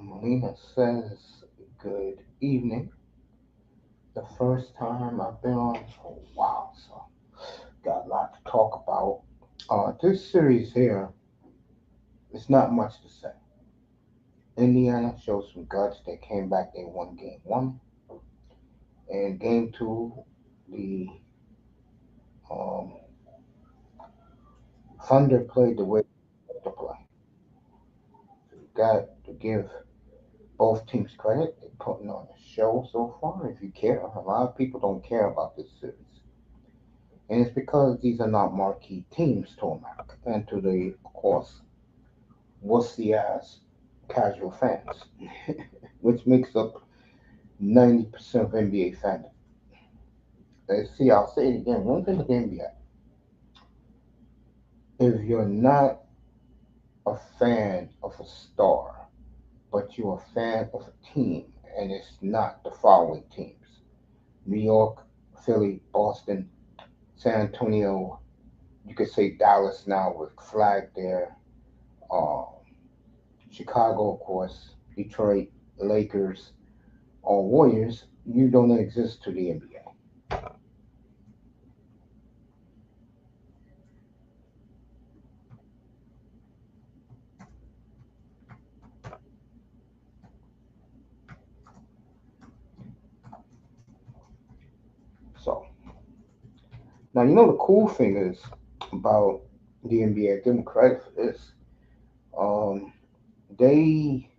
Melina says, good evening. The first time I've been on for a while, so got a lot to talk about. This series here, it's not much to say. Indiana showed some guts. They came back, they won game one. And game two, the um, Thunder played the way they wanted to play. So you got to give both teams credit. They're putting on a show so far. If you care, a lot of people don't care about this series. And it's because these are not marquee teams to America and to the, of course, wussy ass casual fans, which makes up 90% of NBA fandom. See, I'll say it again. One thing with the NBA, if you're not a fan of a star, but you're a fan of a team, and it's not the following teams: New York, Philly, Boston, San Antonio, you could say Dallas now with Flag there, uh, Chicago, of course, Detroit, Lakers, or Warriors, you don't exist to the NBA. So now you know the cool thing is about the NBA. Give them credit for this. Um, they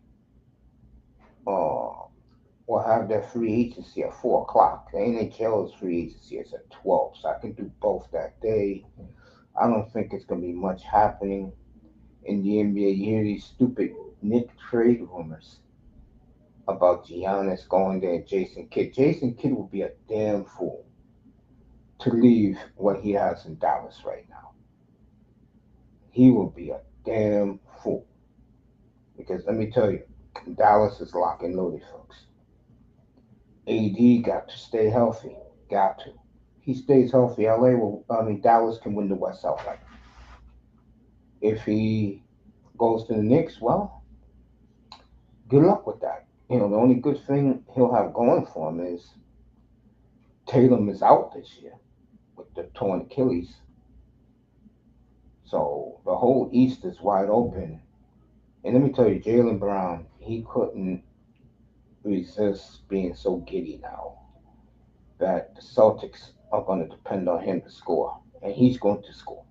uh, will have their free agency at 4 o'clock. The NHL's free agency is at 12, so I can do both that day. I don't think it's gonna be much happening in the NBA. You hear these stupid Nick trade rumors about Giannis going there, Jason Kidd. Jason Kidd would be a damn fool to leave what he has in Dallas right now. He will be a damn fool. Because let me tell you, Dallas is lock and loaded, folks. AD got to stay healthy. Got to. He stays healthy. Dallas can win the West outright. If he goes to the Knicks, well, good luck with that. The only good thing he'll have going for him is Tatum is out this year with the torn Achilles. So the whole East is wide open. And let me tell you, Jalen Brown, he couldn't resist being so giddy now that the Celtics are going to depend on him to score. And he's going to score.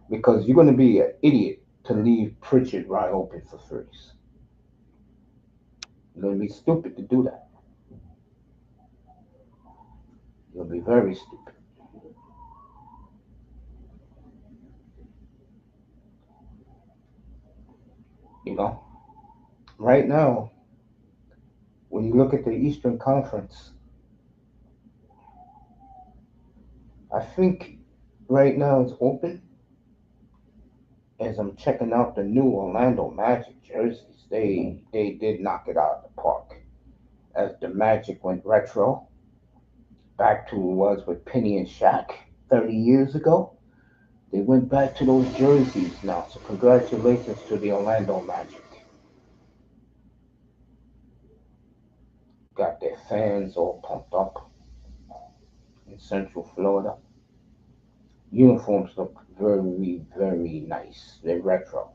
Because you're going to be an idiot to leave Pritchard wide open for threes. You're going to be stupid to do that. You'll be very stupid. You know, right now, when you look at the Eastern Conference, I think right now it's open as I'm checking out the new Orlando Magic jerseys. They did knock it out of the park. As the Magic went retro, back to what it was with Penny and Shaq 30 years ago. They went back to those jerseys now. So congratulations to the Orlando Magic. Got their fans all pumped up in Central Florida. Uniforms look very, very nice. They're retro.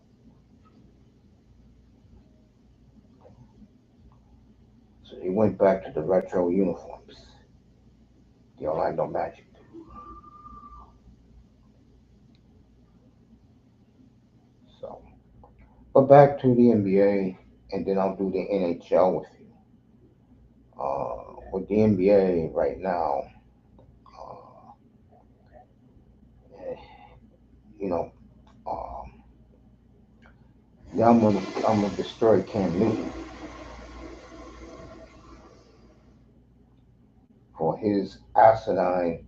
So they went back to the retro uniforms. The Orlando Magic. So, but back to the NBA, and then I'll do the NHL with you. With the NBA right now, uh, eh, you know, um, yeah, I'm gonna destroy Cam Newton for his asinine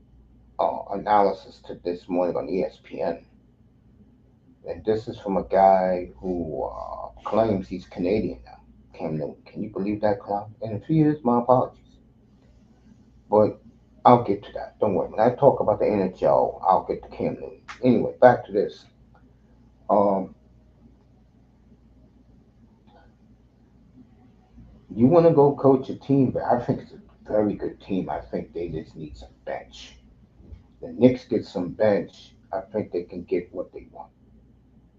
analysis to this morning on ESPN. And this is from a guy who claims he's Canadian now. Cam Newton. Can you believe that clown? And if he is, my apologies. But I'll get to that. Don't worry. When I talk about the NHL, I'll get to Cam Newton. Anyway, back to this. Um, You want to go coach a team, but I think it's a very good team. I think they just need some bench. The Knicks get some bench. I think they can get what they want.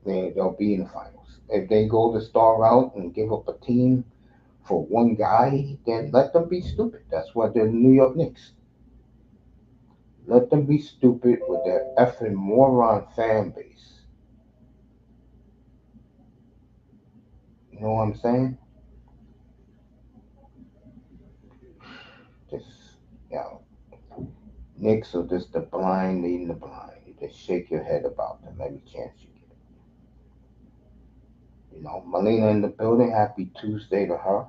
They'll be in the finals. If they go the star route and give up a team for one guy, then let them be stupid. That's why they're the New York Knicks. Let them be stupid with their effing moron fan base. You know what I'm saying? Just, you know, Knicks are just the blind leading the blind. You just shake your head about them every chance you get. You know, Melina in the building. Happy Tuesday to her.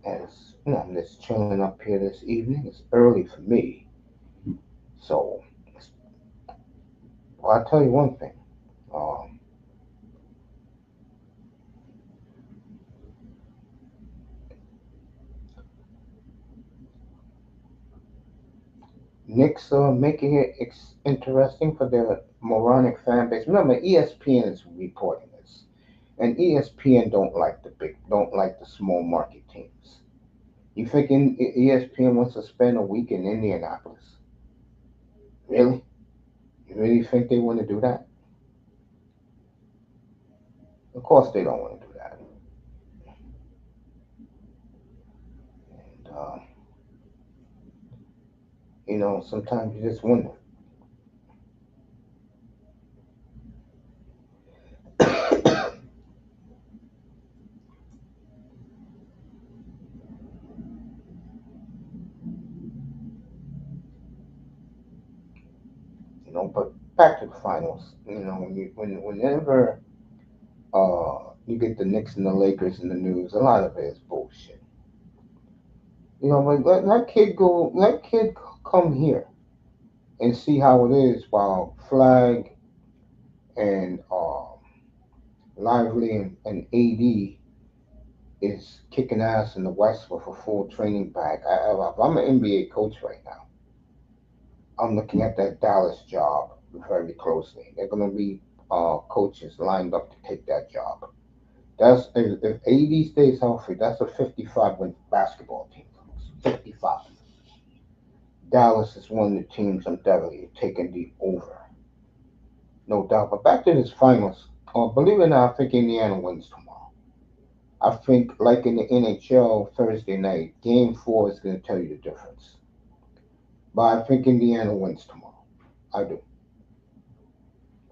As you know, I'm just chilling up here this evening. It's early for me, so well, I'll tell you one thing. Um, Knicks are making it interesting for their moronic fan base. Remember, ESPN is reporting this, and ESPN don't like the small market teams. You think ESPN wants to spend a week in Indianapolis? Really? You really think they want to do that? Of course they don't want to do that. And, sometimes you just wonder. But back to the finals. Whenever you get the Knicks and the Lakers in the news, a lot of it is bullshit. But let kid go. Let kid come here and see how it is while Flag and Lively and AD is kicking ass in the West with a full training bag. If I'm an NBA coach right now, I'm looking at that Dallas job very closely. They're going to be coaches lined up to take that job. That's if AD stays healthy, that's a 55 win basketball team. 55. Dallas is one of the teams I'm definitely taking the over, no doubt. But back to this finals. Believe it or not, I think Indiana wins tomorrow. I think, like in the NHL Thursday night, Game Four is going to tell you the difference. But I think Indiana wins tomorrow. I do.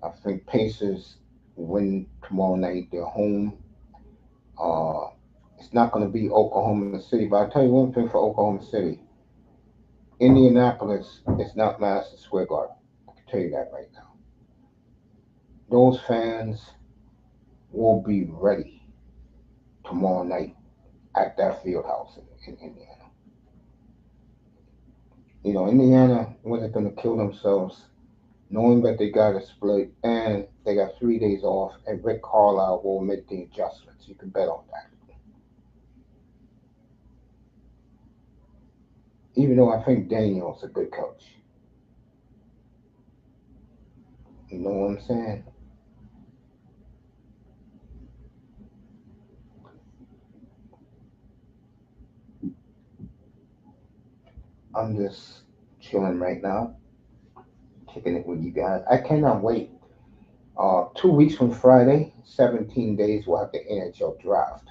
I think Pacers win tomorrow night. They're home. Uh, it's not going to be Oklahoma City, but I'll tell you one thing for Oklahoma City. Indianapolis is not Madison Square Garden. I can tell you that right now. Those fans will be ready tomorrow night at that field house in Indiana. Indiana wasn't going to kill themselves knowing that they got a split and they got 3 days off, and Rick Carlisle will make the adjustments. You can bet on that. Even though I think Daniel's a good coach. You know what I'm saying? I'm just chilling right now, kicking it with you guys. I cannot wait. 2 weeks from Friday, 17 days, we'll have the NHL draft.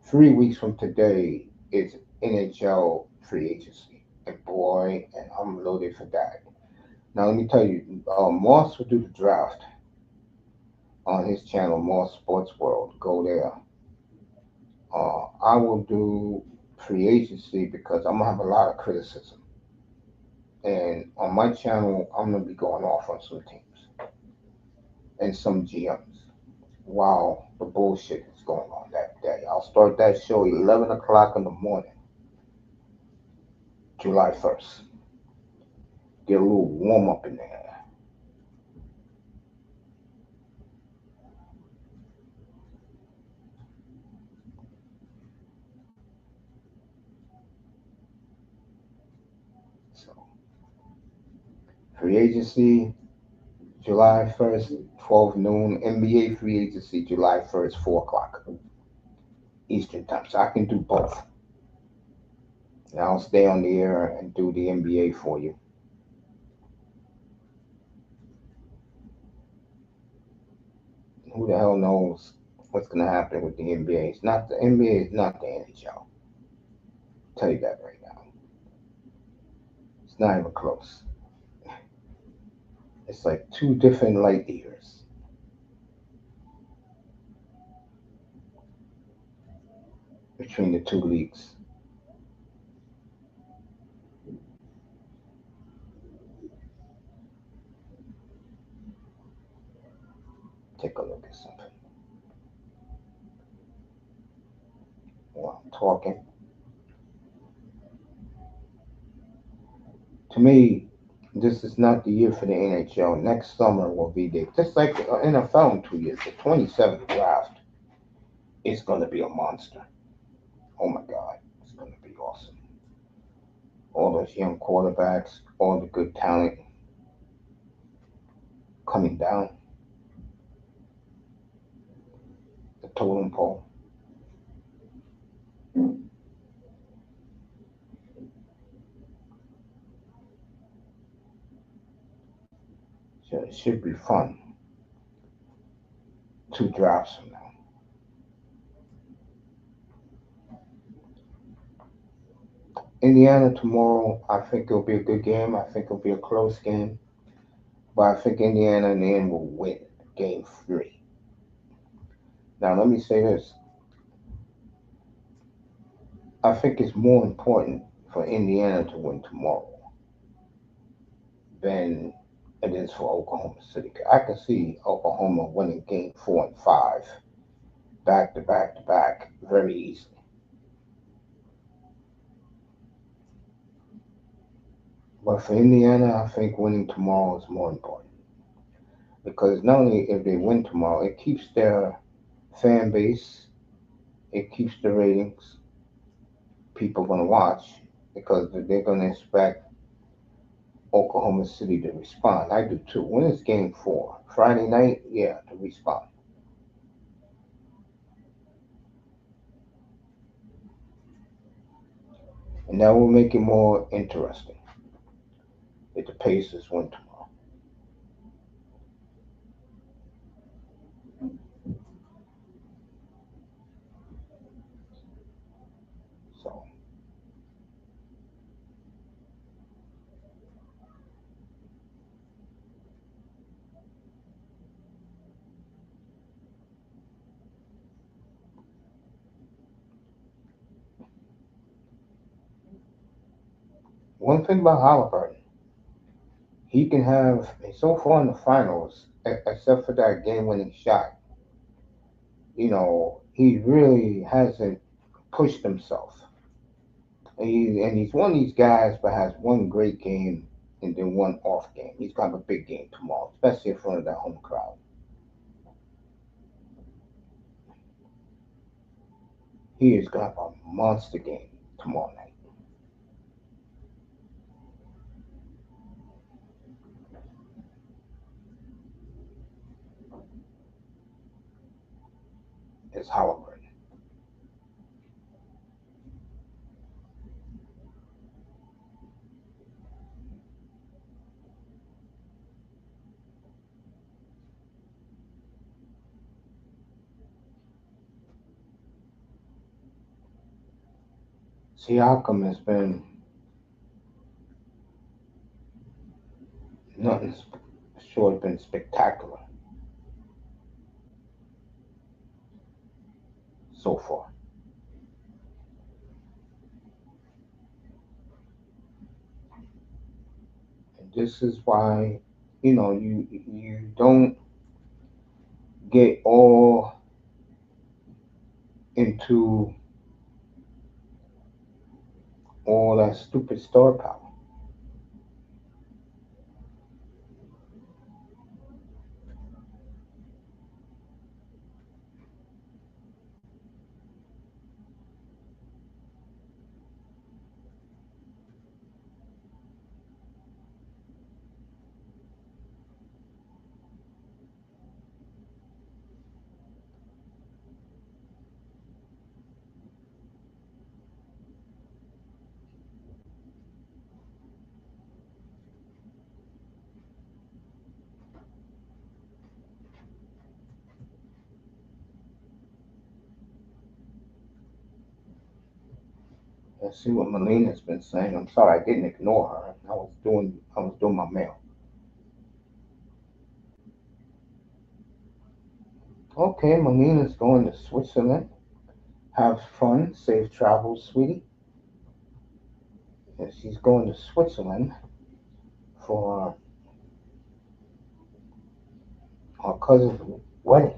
3 weeks from today is NHL free agency. And boy, and I'm loaded for that. Now, let me tell you, Moss will do the draft on his channel, Moss Sports World. Go there. I will do free agency because I'm going to have a lot of criticism. And on my channel, I'm going to be going off on some teams and some GMs while the bullshit is going on that day. I'll start that show 11 o'clock in the morning, July 1st. Get a little warm up in there. Free agency July 1st, 12 noon. NBA free agency July 1st, 4 o'clock Eastern time. So I can do both. And I'll stay on the air and do the NBA for you. Who the hell knows what's going to happen with the NBA? It's not the NBA is not the NHL. I'll tell you that right now. It's not even close. It's like two different light years between the two leagues. Take a look at something while I'm talking. To me, this is not the year for the NHL. Next summer will be the just like the NFL in 2 years. The 27th draft is going to be a monster. Oh my God, it's going to be awesome. All those young quarterbacks, all the good talent coming down the totem pole. So it should be fun. Two drafts from now. Indiana tomorrow. I think it'll be a good game. I think it'll be a close game, but I think Indiana in the end will win game three. Now let me say this. I think it's more important for Indiana to win tomorrow than it is for Oklahoma City. I can see Oklahoma winning game 4 and 5 back to back to back very easily. But for Indiana, I think winning tomorrow is more important because not only if they win tomorrow, it keeps their fan base, it keeps the ratings. People going to watch because they're going to expect Oklahoma City to respond. I do too. When is game 4? Friday night? Yeah, to respond. And that will make it more interesting if the Pacers win tomorrow. So, one thing about Halliburton, he can have, so far in the finals, except for that game winning shot, he really hasn't pushed himself. And he's one of these guys that has one great game and then one off game. He's got a big game tomorrow, especially in front of that home crowd. He is going to have a monster game tomorrow night. It's Halliburton. Siakam has been nothing short of been spectacular so far. And this is why, you don't get all into all that stupid star power. Let's see what Melina's been saying. I'm sorry I didn't ignore her. I was doing my mail. Okay, Melina's going to Switzerland. Have fun, safe travels, sweetie. And she's going to Switzerland for her cousin's wedding.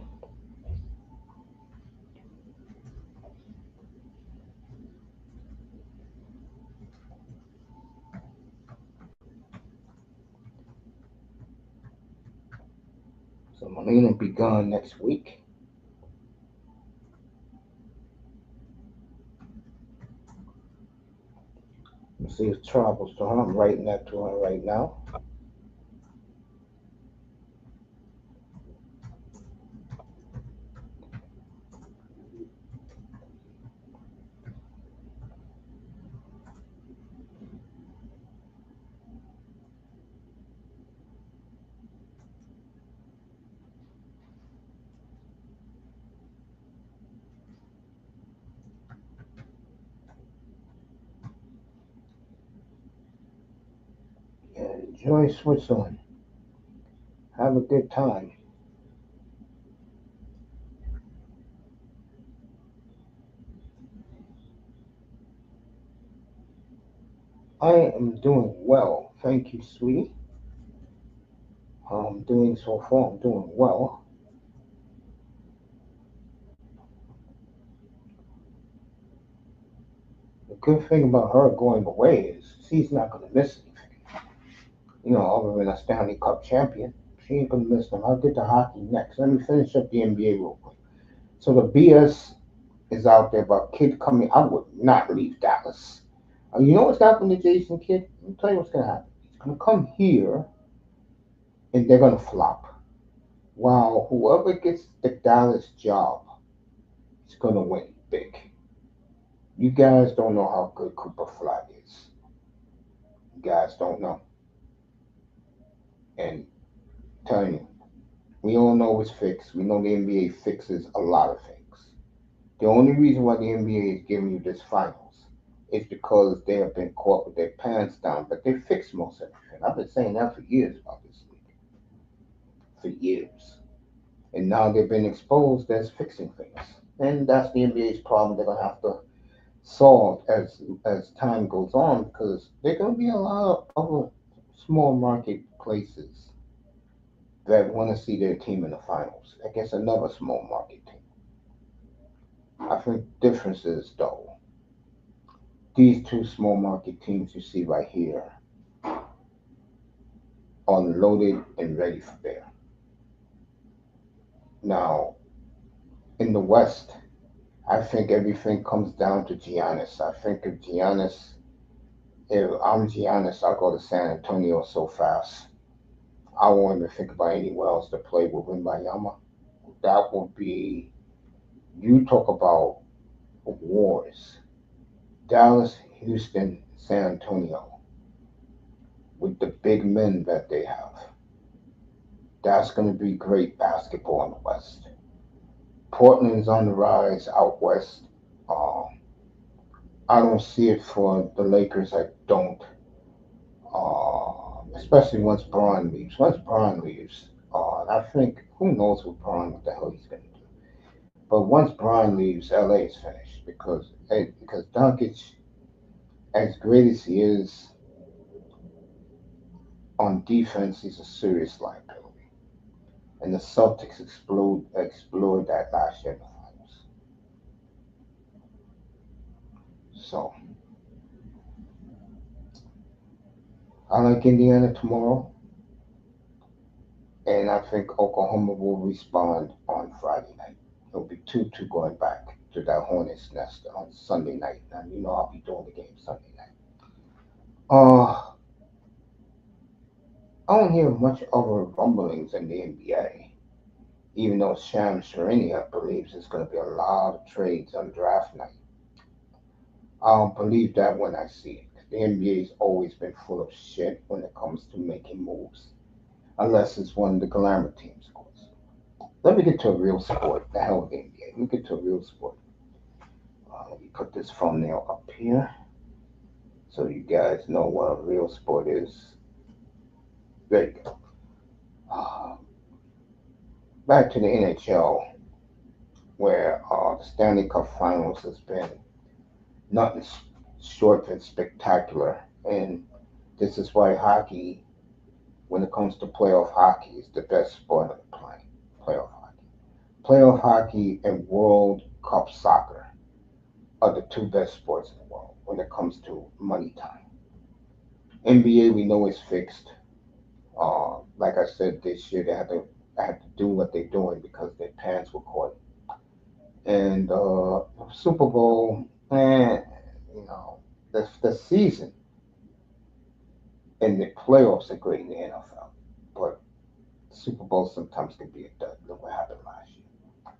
So Melina will be gone next week. Safe travels to her. I'm writing that to her right now. Yeah, enjoy Switzerland. Have a good time. I am doing well. Thank you, sweetie. I'm doing so far. I'm doing well. The good thing about her going away is she's not going to miss anything. Other than a Stanley Cup champion, she ain't going to miss them. I'll get to hockey next. Let me finish up the NBA real quick. So the BS is out there about Kid coming. I would not leave Dallas. You know what's happening to Jason Kidd? Let me tell you what's going to happen. He's going to come here and they're going to flop. While whoever gets the Dallas job is going to win big. You guys don't know how good Cooper Flag is. You guys don't know. And telling you, we all know it's fixed. We know the NBA fixes a lot of things. The only reason why the NBA is giving you this finals is because they have been caught with their pants down, but they fix most everything. I've been saying that for years about this league. For years. And now they've been exposed as fixing things. And that's the NBA's problem they're gonna have to solve as time goes on because there are gonna be a lot of other small market places that want to see their team in the finals against another small market team. I think the difference is though, these two small market teams you see right here are loaded and ready for bear. Now, in the West, I think everything comes down to Giannis. I think if I'm Giannis, I'll go to San Antonio so fast. I won't even think about anywhere else to play with Wimbayama. That would be, you talk about wars. Dallas, Houston, San Antonio, with the big men that they have. That's going to be great basketball in the West. Portland's on the rise out West. Uh, I don't see it for the Lakers. I don't. Especially once Braun leaves. Once Braun leaves, I think, who knows what the hell he's going to do. But once Braun leaves, LA is finished because Doncic, as great as he is on defense, he's a serious liability. And the Celtics explored that last year in the finals. So I like Indiana tomorrow, and I think Oklahoma will respond on Friday night. It'll be 2-2 going back to that Hornets nest on Sunday night. And you know I'll be doing the game Sunday night. Uh, I don't hear much other rumblings in the NBA, even though Sham Sharania believes there's going to be a lot of trades on draft night. I don't believe that when I see it. The NBA's always been full of shit when it comes to making moves, unless it's one of the glamour teams, of course. Let me get to a real sport. The hell with the NBA. Let me get to a real sport. Let me put this thumbnail up here. so you guys know what a real sport is. There you go. Uh, Back to the NHL, where the Stanley Cup Finals has been nothing short than spectacular, and this is why hockey, when it comes to playoff hockey, is the best sport on the planet. Playoff hockey. Playoff hockey and World Cup soccer are the two best sports in the world when it comes to money time. NBA we know is fixed. Like I said, this year they had to do what they're doing because their pants were caught. And Super Bowl, you know, the season and the playoffs are great in the NFL, but Super Bowl sometimes can be a dud. Look what happened last year.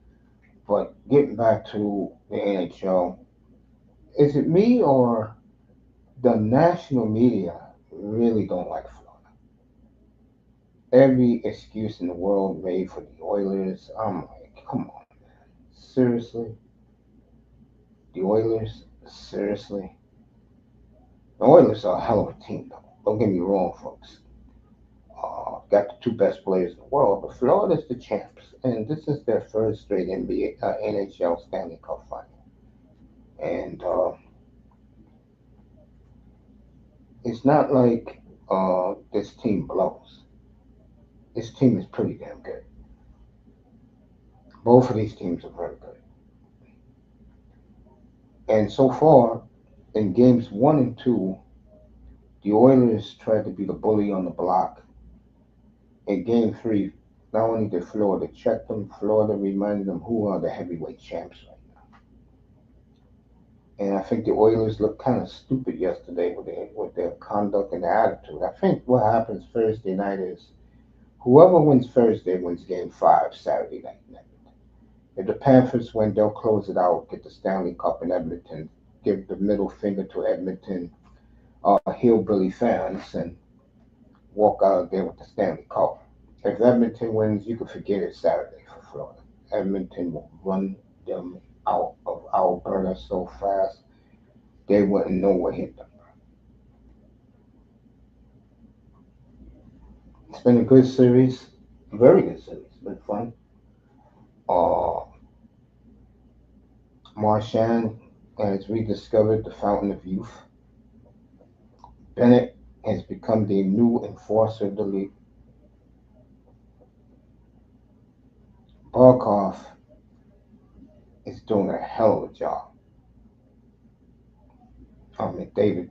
But getting back to the NHL, is it me or the national media really don't like Florida? Every excuse in the world made for the Oilers. I'm like, come on, seriously, the Oilers, seriously. The Oilers are a hell of a team, though. Don't get me wrong, folks. Got the two best players in the world, but Florida's the champs, and this is their first straight NBA, NHL Stanley Cup final. And it's not like this team blows. This team is pretty damn good. Both of these teams are very good. And so far, in games one and two, the Oilers tried to be the bully on the block. In game three, not only did Florida check them, Florida reminded them who are the heavyweight champs right now. And I think the Oilers looked kind of stupid yesterday with their conduct and attitude. I think what happens Thursday night is whoever wins Thursday wins game five Saturday night. If the Panthers win, they'll close it out, get the Stanley Cup in Edmonton, give the middle finger to Edmonton hillbilly fans, and walk out of there with the Stanley Cup. If Edmonton wins, you can forget it Saturday for Florida. Edmonton will run them out of Alberta so fast they wouldn't know what hit them. It's been a good series, very good series, been fun. Uh, Marchand has rediscovered the fountain of youth. Bennett has become the new enforcer of the league. Barkov is doing a hell of a job. David,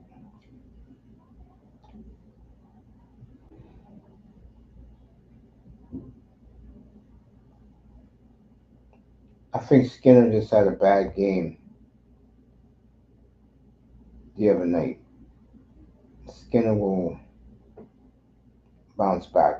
I think Skinner just had a bad game the other night. Skinner will bounce back.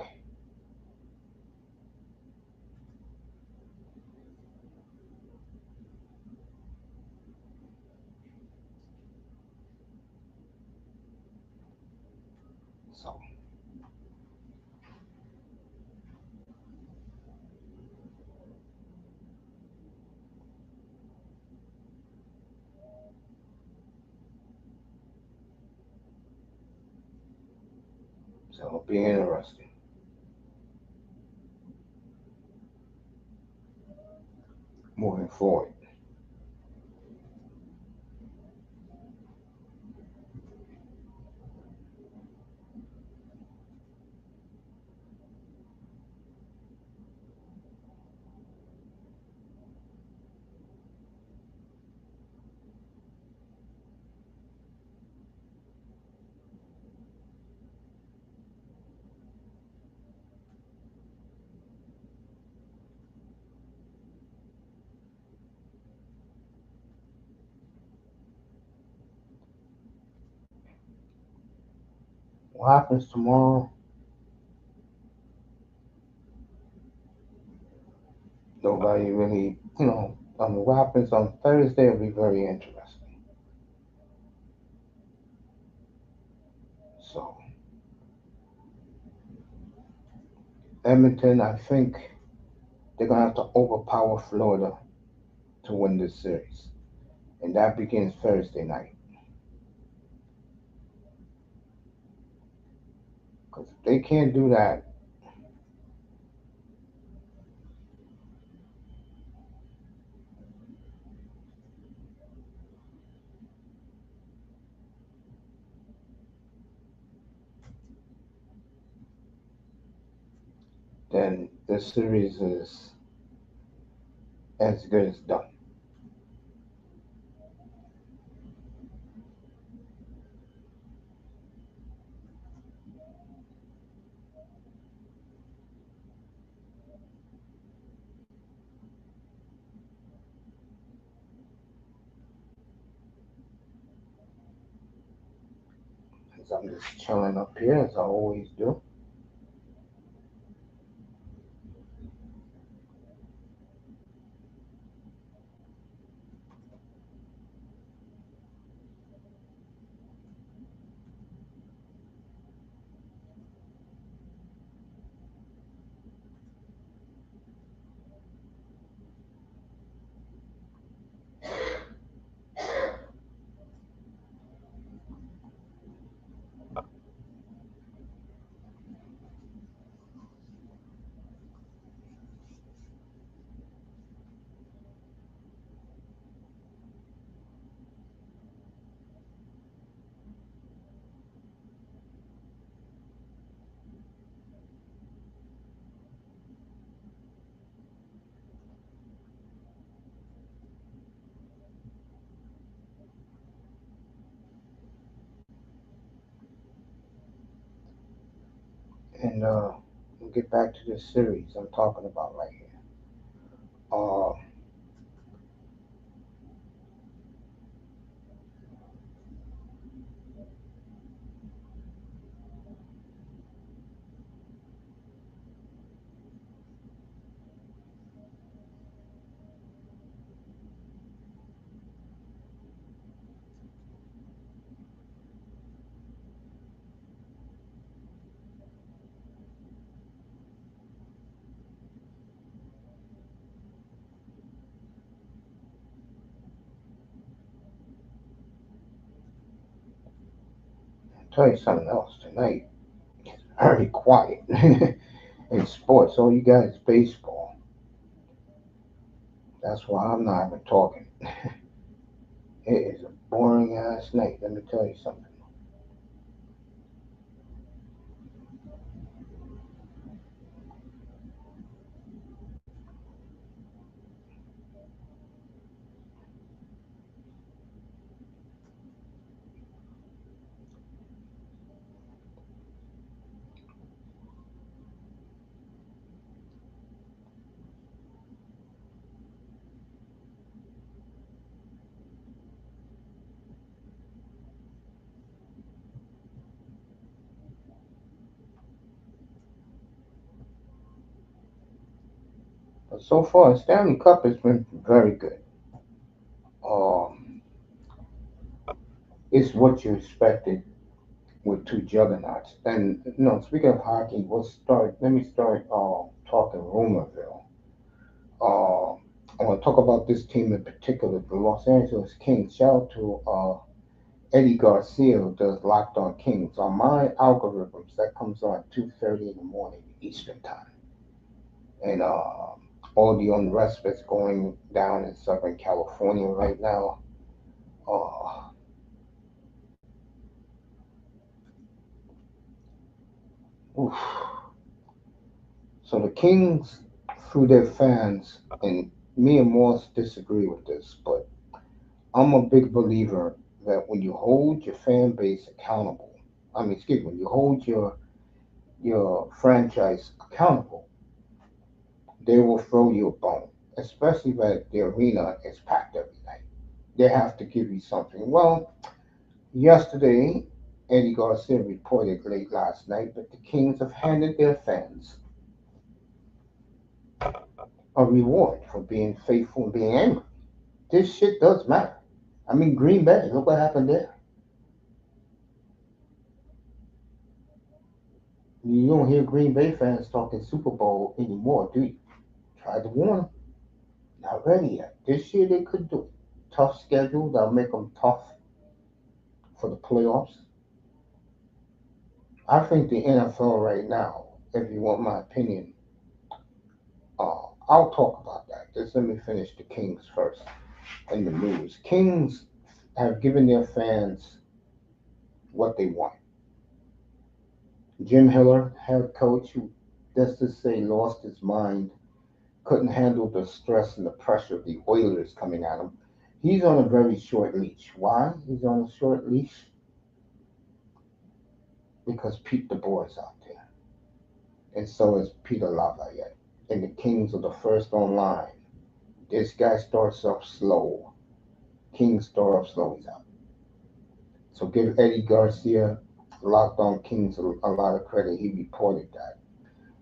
So it'll be interesting moving forward. What happens tomorrow? Nobody really, what happens on Thursday will be very interesting. So Edmonton, I think they're gonna have to overpower Florida to win this series, and that begins Thursday night. they can't do that, then the series is as good as done. As I'm just chilling up here as I always do. And we'll get back to this series I'm talking about right here. Uh, I'll tell you something else tonight. Very quiet in sports. All you guys baseball. That's why I'm not even talking. It is a boring ass night. Let me tell you something. But so far, Stanley Cup has been very good. It's what you expected with two juggernauts. And speaking of hockey, we'll start. Let me start talking Rumorville. Uh, I want to talk about this team in particular, the Los Angeles Kings. Shout out to Eddie Garcia, who does Locked On Kings. On my algorithms, that comes on 2:30 in the morning Eastern time, and all the unrest that's going down in Southern California right now. Uh, oof. So the Kings, through their fans, and me and Morse disagree with this, but I'm a big believer that when you hold your fan base accountable, excuse me, when you hold your franchise accountable, they will throw you a bone, especially that the arena is packed every night. They have to give you something. Well, yesterday, Eddie Garcia reported late last night that the Kings have handed their fans a reward for being faithful and being angry. This shit does matter. Green Bay, look what happened there. You don't hear Green Bay fans talking Super Bowl anymore, do you? Tried to warn them. Not ready yet. This year they could do it. Tough schedule. That'll make them tough for the playoffs. I think the NFL right now, if you want my opinion, I'll talk about that. Just let me finish the Kings first in the news. Kings have given their fans what they want. Jim Hiller, head coach, who, let's just say, lost his mind, couldn't handle the stress and the pressure of the Oilers coming at him. He's on a very short leash. Why? He's on a short leash because Pete DeBoer is out there, and so is Peter Lavallette. And the Kings are the first online. This guy starts off slow. Kings start off slow. He's out. So give Eddie Garcia, Locked On Kings, a lot of credit. He reported that.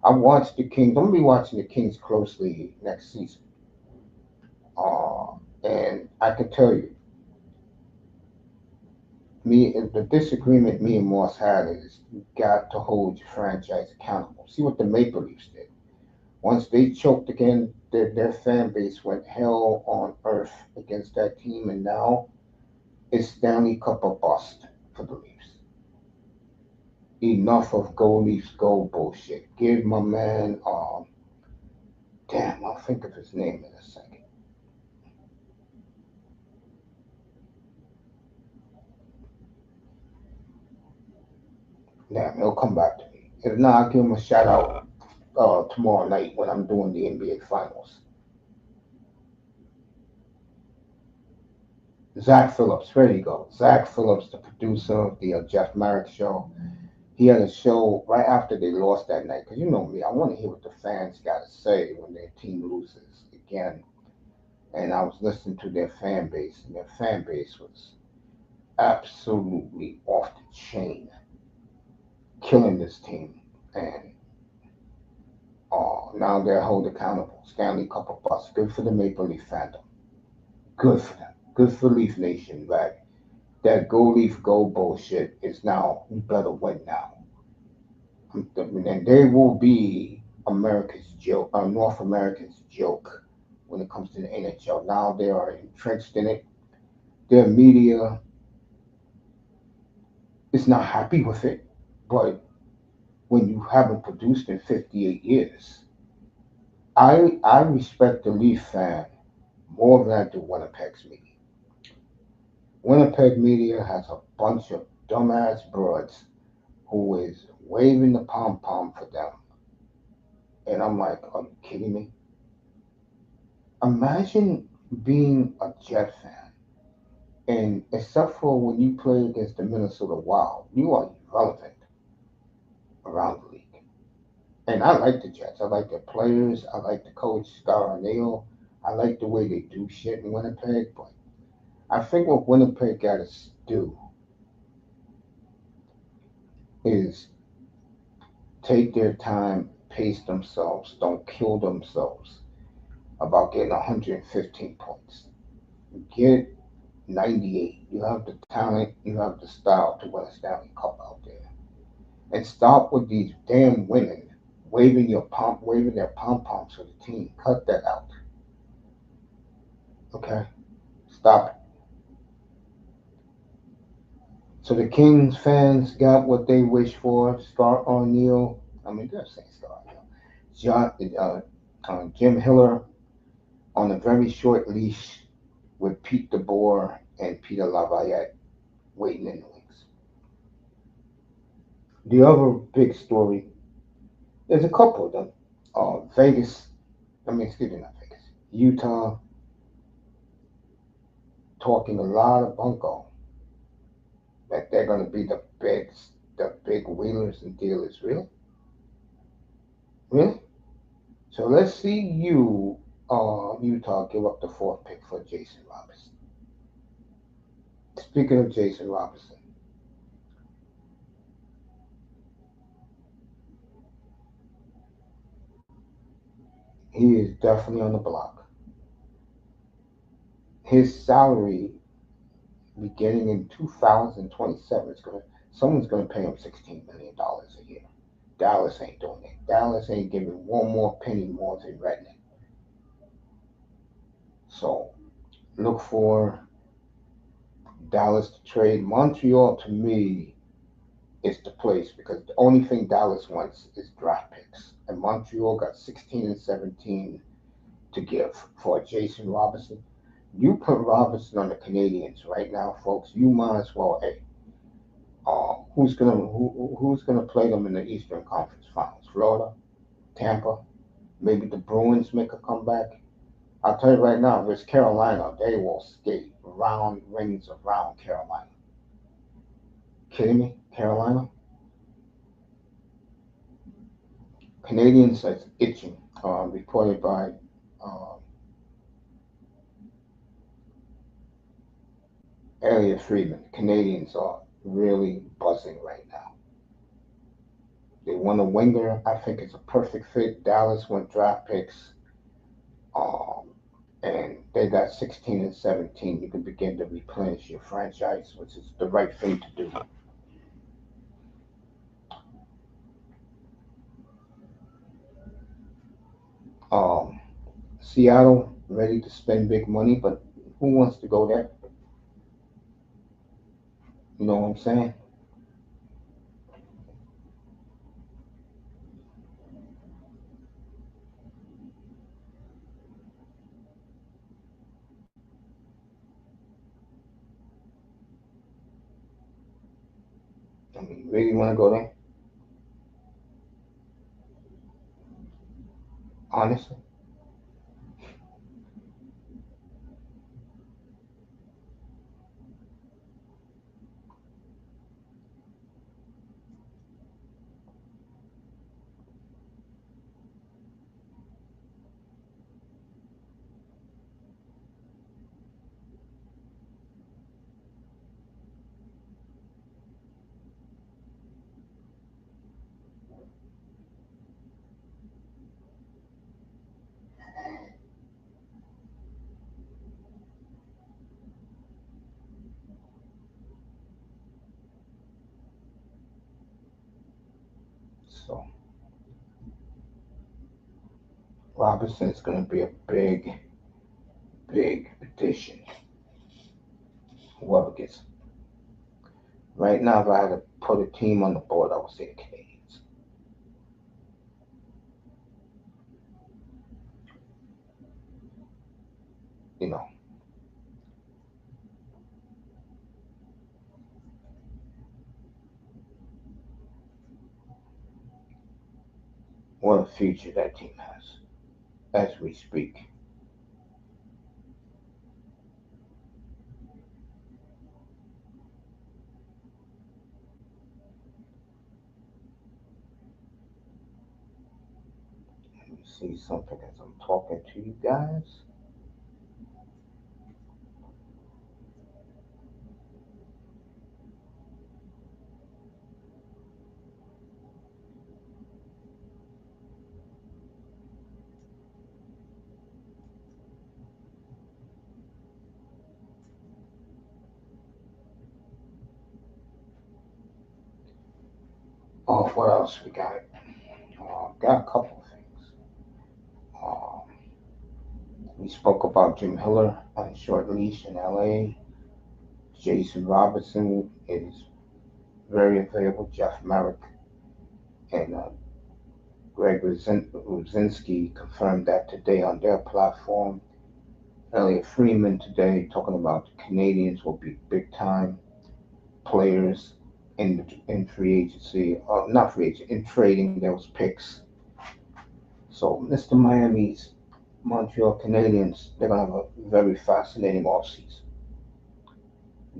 I watched the Kings. I'm gonna be watching the Kings closely next season. And I can tell you, the disagreement me and Moss had is you got to hold your franchise accountable. See what the Maple Leafs did. Once they choked again, their fan base went hell on earth against that team, and now it's Stanley Cup or bust for the Leafs. Enough of go Leafs go bullshit. Give my man, damn, I'll think of his name in a second. Damn, he'll come back to me. If not, I'll give him a shout out tomorrow night when I'm doing the NBA Finals. Zach Phillips, there you go. Zach Phillips, the producer of the Jeff Marek show. He had a show right after they lost that night. Because you know me, I want to hear what the fans got to say when their team loses again. And I was listening to their fan base, and their fan base was absolutely off the chain, killing this team. And now they're held accountable. Stanley Cup of bust. Good for the Maple Leaf fandom. Good for them. Good for Leaf Nation. That go Leaf go bullshit is now, you better win now. And they will be America's joke, North America's joke when it comes to the NHL. Now they are entrenched in it. Their media is not happy with it, but when you haven't produced in 58 years, I respect the Leaf fan more than I do Winnipeg's media. Winnipeg media has a bunch of dumbass broads who is waving the pom pom for them. And I'm like, are you kidding me? Imagine being a Jet fan, and except for when you play against the Minnesota Wild, you are irrelevant around the league. And I like the Jets. I like their players. I like the coach, Star Arneo. I like the way they do shit in Winnipeg. But I think what Winnipeg got to do is take their time, pace themselves, don't kill themselves about getting 115 points. Get 98. You have the talent, you have the style to win a Stanley Cup out there. And stop with these damn women waving their pom poms for the team. Cut that out. Okay? Stop it. So the Kings fans got what they wish for. Star O'Neal. I mean, they're saying Star O'Neal. Jim Hiller on a very short leash with Pete DeBoer and Peter Lavallette waiting in the wings. The other big story, there's a couple of them. Vegas, excuse me, not Vegas, Utah talking a lot of bunko that they're going to be the big wheelers and dealers. Really? Really? So let's see you, Utah, give up the fourth pick for Jason Robinson. Speaking of Jason Robinson, he is definitely on the block. His salary beginning in 2027 is someone's going to pay him $16 million a year. Dallas ain't doing it. Dallas ain't giving one more penny more than Redneck. So look for Dallas to trade. Montreal, to me, is the place because the only thing Dallas wants is draft picks. And Montreal got 16 and 17 to give for Jason Robinson. You put Robinson on the Canadians right now, folks. You might as well. Hey, who's gonna play them in the Eastern Conference Finals? Florida, Tampa, maybe the Bruins make a comeback. I'll tell you right now, if it's Carolina, they will skate round rings around Carolina. Kidding me? Carolina? Canadians is itching. Reported by uh, Elliot Friedman. Canadians are really buzzing right now. They want a winger. I think it's a perfect fit. Dallas went draft picks, um, and they got 16 and 17. You can begin to replenish your franchise, which is the right thing to do. Um, Seattle ready to spend big money, but who wants to go there? You know what I'm saying? I mean, really want to go there? Honestly, so Robinson is going to be a big, big addition. Whoever gets right now, if I had to put a team on the board, I would say the Canadians. You know, what a future that team has as we speak. Let me see something as I'm talking to you guys. Oh, what else we got? Got a couple of things. Uh, we spoke about Jim Hiller on short leash in LA. Jason Robinson is very available. Jeff Merrick and Greg Ruzinski confirmed that today on their platform. Elliot Freeman today talking about the Canadians will be big time players in free agency, not free agency, in trading those picks. So Mr. Miami's Montreal Canadiens, they're gonna have a very fascinating offseason.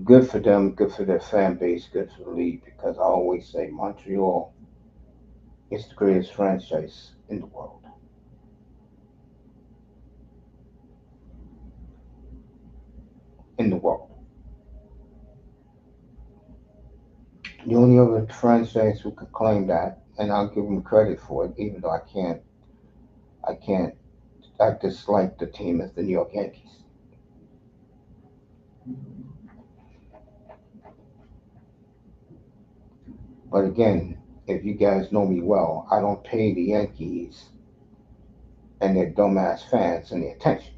Good for them, good for their fan base, good for the league because I always say Montreal is the greatest franchise in the world. In the world. The only other franchise who could claim that, and I'll give them credit for it, even though I can't, I dislike the team as the New York Yankees. But again, if you guys know me well, I don't pay the Yankees and their dumbass fans any attention.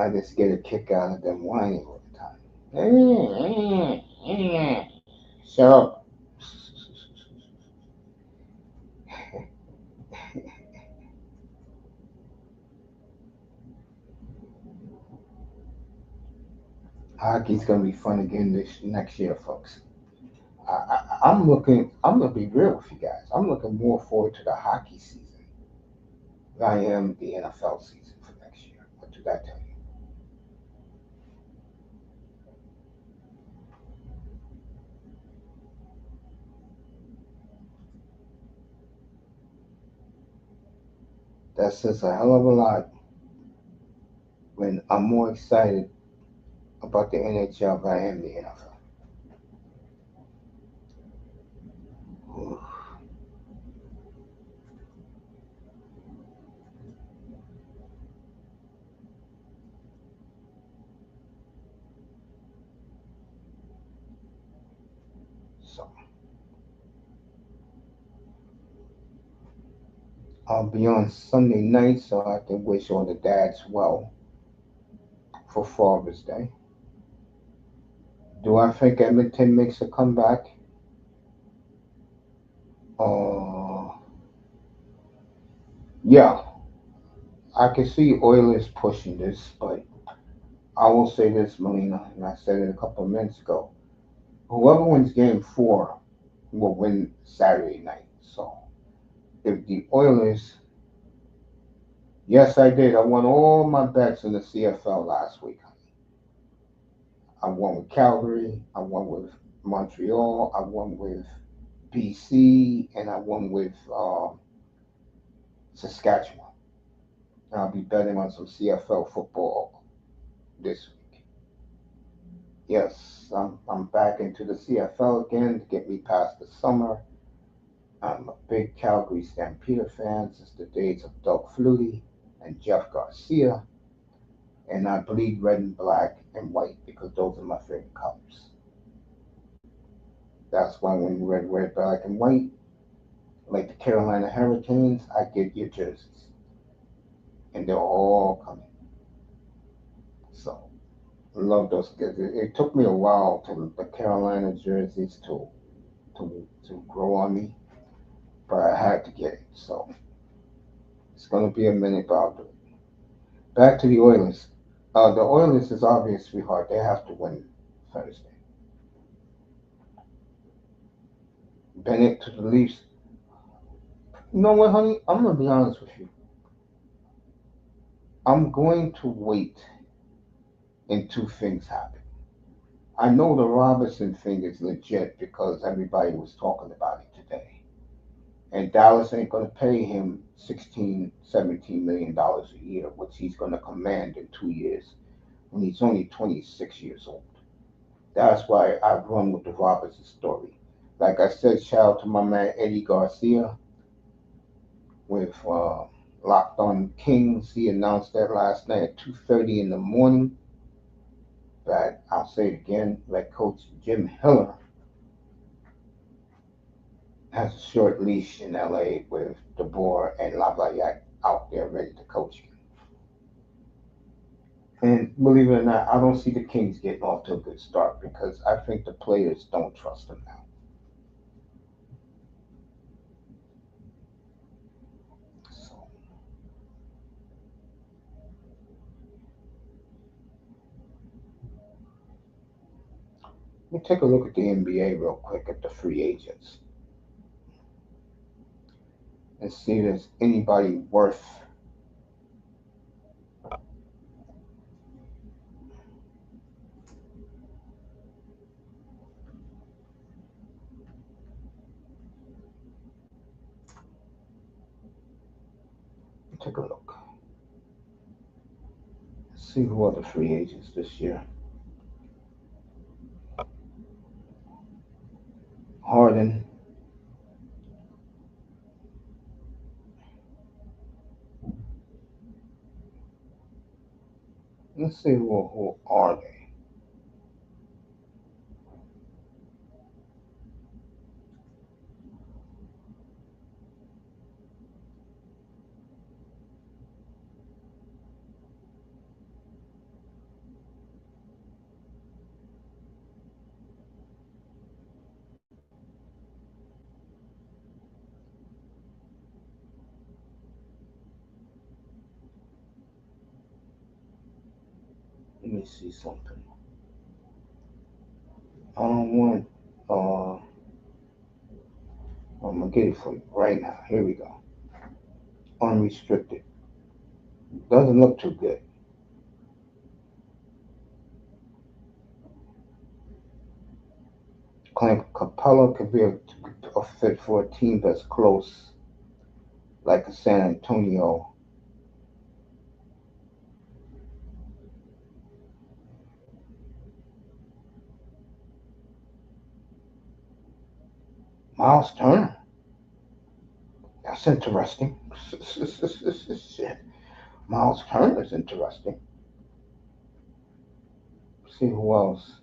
I just get a kick out of them whining all the time. Shut up. Hockey's gonna be fun again this next year, folks. I'm looking. I'm gonna be real with you guys. I'm looking more forward to the hockey season than I am the NFL season for next year. What did that tell you? That says a hell of a lot. When I'm more excited about the NHL than I am the NFL. So I'll be on Sunday night, so I have to wish all the dads well for Father's Day. Do I think Edmonton makes a comeback? Uh, yeah, I can see Oilers pushing this, but I will say this, Melina, and I said it a couple of minutes ago. Whoever wins Game 4 will win Saturday night. So if the Oilers, yes, I did. I won all my bets in the CFL last week. I won with Calgary. I won with Montreal. I won with BC, and I won with Saskatchewan. I'll be betting on some CFL football this week. Yes, I'm back into the CFL again to get me past the summer. I'm a big Calgary Stampeder fan since the days of Doug Flutie and Jeff Garcia, and I bleed red and black and white because those are my favorite colors. That's why when you read red, black, and white, like the Carolina Hurricanes, I get your jerseys, and they're all coming. So love those guys. It took me a while to the Carolina jerseys to grow on me, but I had to get it. So it's gonna be a minute, but I'll do it. Back to the Oilers. The Oilers is obviously hard. They have to win Thursday. Bennett to the Leafs. You know what, honey? I'm gonna be honest with you. I'm going to wait until things happen. I know the Robertson thing is legit because everybody was talking about it today. And Dallas ain't going to pay him 16, $17 million a year, which he's going to command in 2 years when he's only 26 years old. That's why I've run with the Robertson story. Like I said, shout out to my man Eddie Garcia with Locked On Kings. He announced that last night at 2:30 in the morning. But I'll say it again, like Coach Jim Hiller has a short leash in LA with DeBoer and Lafayette out there ready to coach. And believe it or not, I don't see the Kings getting off to a good start because I think the players don't trust them now. So let me take a look at the NBA real quick at the free agents and see if there's anybody worth. Take a look. See who are the free agents this year. Harden. Let's see who are they. Let me see something. I don't want. I'm gonna get it for you right now. Here we go. Unrestricted. Doesn't look too good. Clint Capella could be a fit for a team that's close, like a San Antonio. Miles Turner. That's interesting. Shit. Miles Turner's interesting. See who else.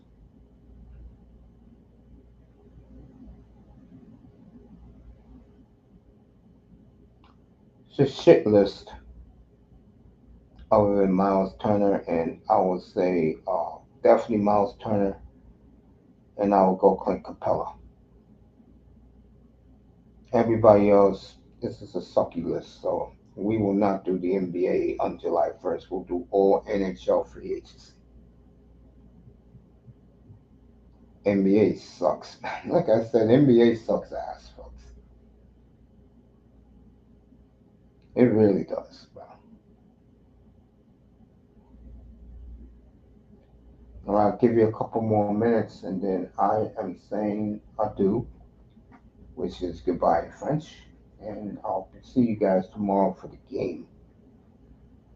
It's a shit list other than Miles Turner, and I would say definitely Miles Turner, and I would go Clint Capella. Everybody else, this is a sucky list, so we will not do the NBA on July 1st. We'll do all NHL free agency. NBA sucks. Like I said, NBA sucks ass, folks. It really does. I'll give you a couple more minutes and then I am saying adieu, which is goodbye in French. And I'll see you guys tomorrow for the game,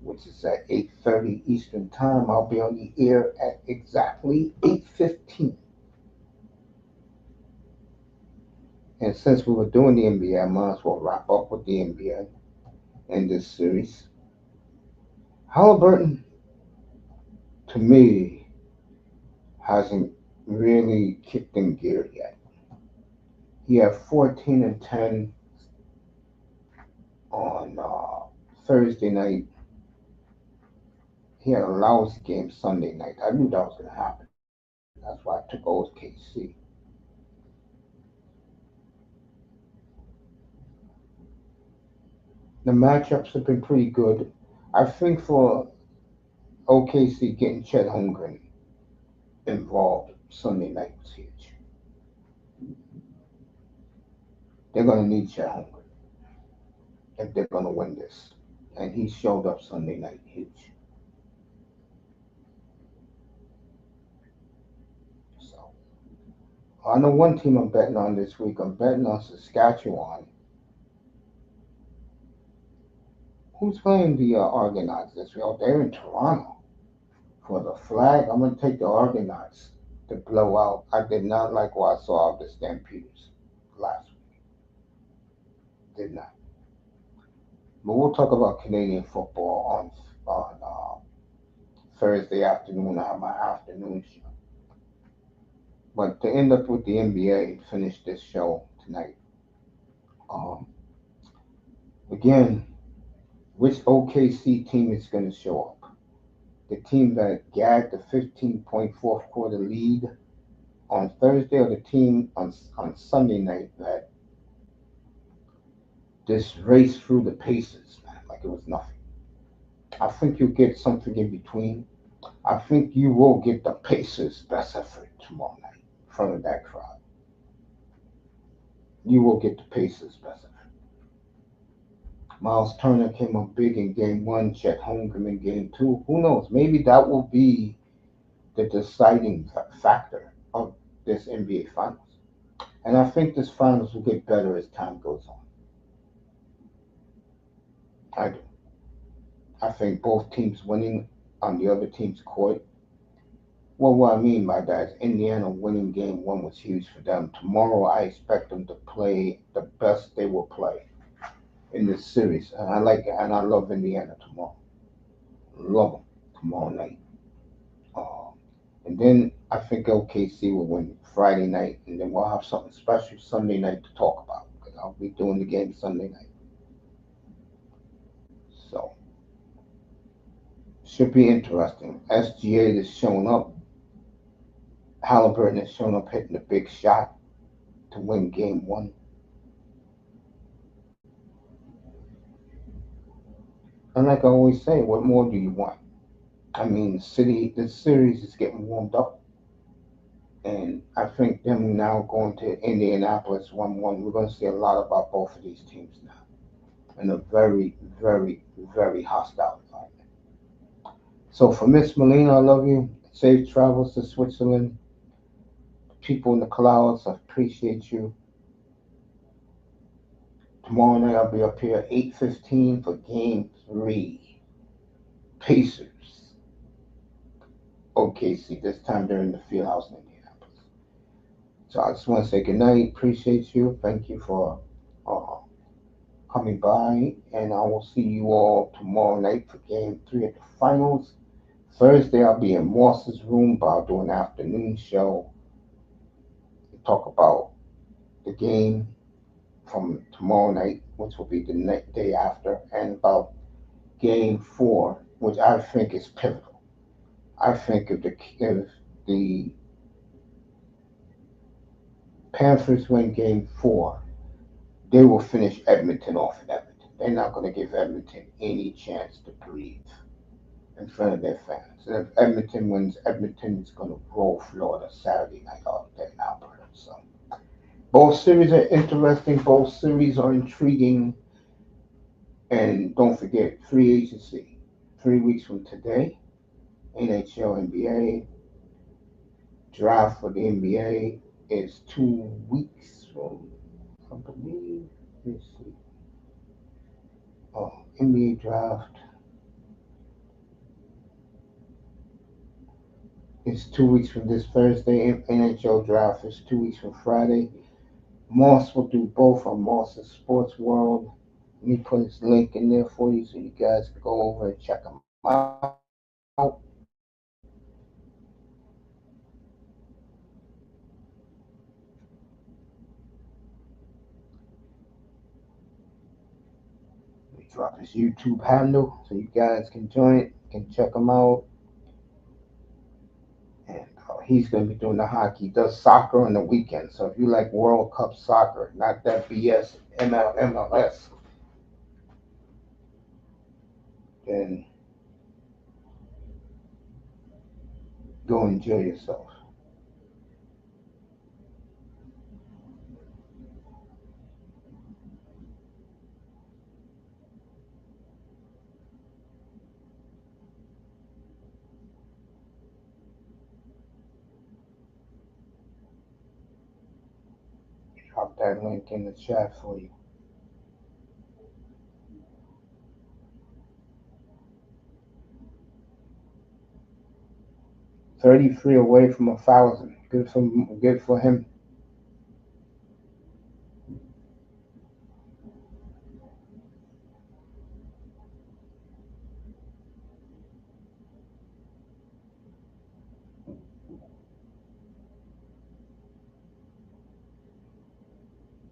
which is at 8:30 Eastern Time. I'll be on the air at exactly 8:15. And since we were doing the NBA, I might as well wrap up with the NBA in this series. Halliburton, to me, hasn't really kicked in gear yet. He had 14 and 10 on Thursday night. He had a lousy game Sunday night. I knew that was going to happen. That's why I took O.K.C. The matchups have been pretty good. I think for O.K.C. getting Chet Holmgren involved Sunday night was huge. They're going to need Chet Holmgren if they're going to win this. And he showed up Sunday night huge. So I know one team I'm betting on this week. I'm betting on Saskatchewan. Who's playing the Argonauts this week? Oh, they're in Toronto for the flag. I'm going to take the Argonauts to blow out. I did not like what I saw of the Stampeders last week. Did not. But we'll talk about Canadian football on Thursday afternoon. I have my afternoon show. But to end up with the NBA, finish this show tonight. Um, Again, which O.K.C. team is going to show up? The team that gagged the 15-point fourth quarter lead on Thursday, or the team on Sunday night that just raced through the paces, man, like it was nothing. I think you'll get something in between. I think you will get the Pacers' best effort tomorrow night in front of that crowd. You will get the Pacers' best effort. Miles Turner came up big in game one, Chet Holmgren in game two. Who knows? Maybe that will be the deciding factor of this NBA Finals. And I think this Finals will get better as time goes on. I do. I think both teams winning on the other team's court. Well, what I mean by that is Indiana winning game one was huge for them. Tomorrow, I expect them to play the best they will play in this series. And I like it, and I love Indiana tomorrow. Love them tomorrow night. Uh, and then I think O.K.C. will win Friday night, and then we'll have something special Sunday night to talk about because I'll be doing the game Sunday night. So should be interesting. SGA is showing up. Halliburton is showing up hitting the big shot to win game one. And like I always say, what more do you want? I mean, the series is getting warmed up, and I think them now going to Indianapolis 1-1. We're going to see a lot about both of these teams now in a very, very, very hostile environment. So for Miss Molina, I love you. Safe travels to Switzerland. People in the clouds, I appreciate you. Tomorrow night I'll be up here at 8:15 for Game 3. Pacers, O.K.C. This time they're in the field house in Indianapolis. So I just want to say good night. Appreciate you. Thank you for uh, coming by, and I will see you all tomorrow night for Game 3 of the finals. Thursday I'll be in Moss's room, but I'll do an afternoon show to talk about the game from tomorrow night, which will be the day after, and about Game 4, which I think is pivotal. I think if the Panthers win Game 4, they will finish Edmonton off in Edmonton. They're not going to give Edmonton any chance to breathe in front of their fans. And if Edmonton wins, Edmonton is going to roll Florida Saturday night out there in Alberta. So both series are interesting. Both series are intriguing. And don't forget, free agency 3 weeks from today. NHL, NBA, draft for the NBA is 2 weeks from, I believe. Let's see. NBA draft is 2 weeks from this Thursday. NHL draft is 2 weeks from Friday. Moss will do both on Moss's Sports World. Let me put his link in there for you so you guys can go over and check him out. Let me drop his YouTube handle so you guys can join it, can check him out. And he's going to be doing the hockey. He does soccer on the weekend. So if you like World Cup soccer, not that BS MLS, then go enjoy yourself. Drop that link in the chat for you. 33 away from 1,000. Good for him.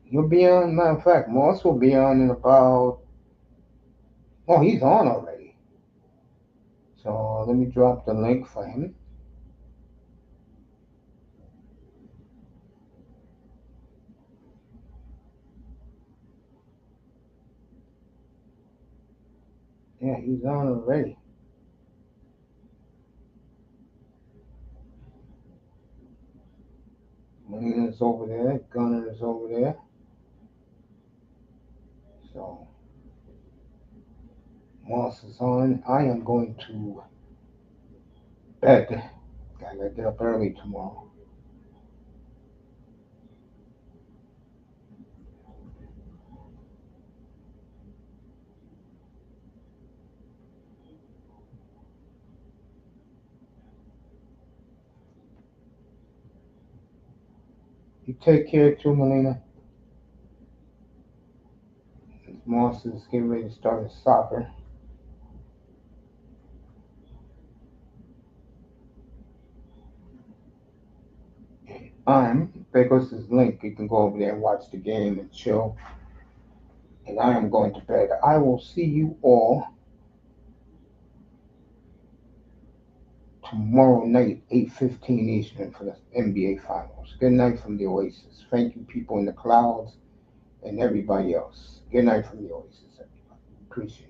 He'll be on. Matter of fact, Moss will be on in about. Oh, he's on already. So let me drop the link for him. Yeah, he's on already. Molina's over there. Gunner is over there. So Moss is on. I am going to bed. Gotta get up early tomorrow. You take care too, Molina. Moss is getting ready to start his soccer. There goes his link. You can go over there and watch the game and chill. And I am going to bed. I will see you all tomorrow night, 8:15 Eastern for the NBA Finals. Good night from the Oasis. Thank you, people in the clouds and everybody else. Good night from the Oasis, everybody. Appreciate it.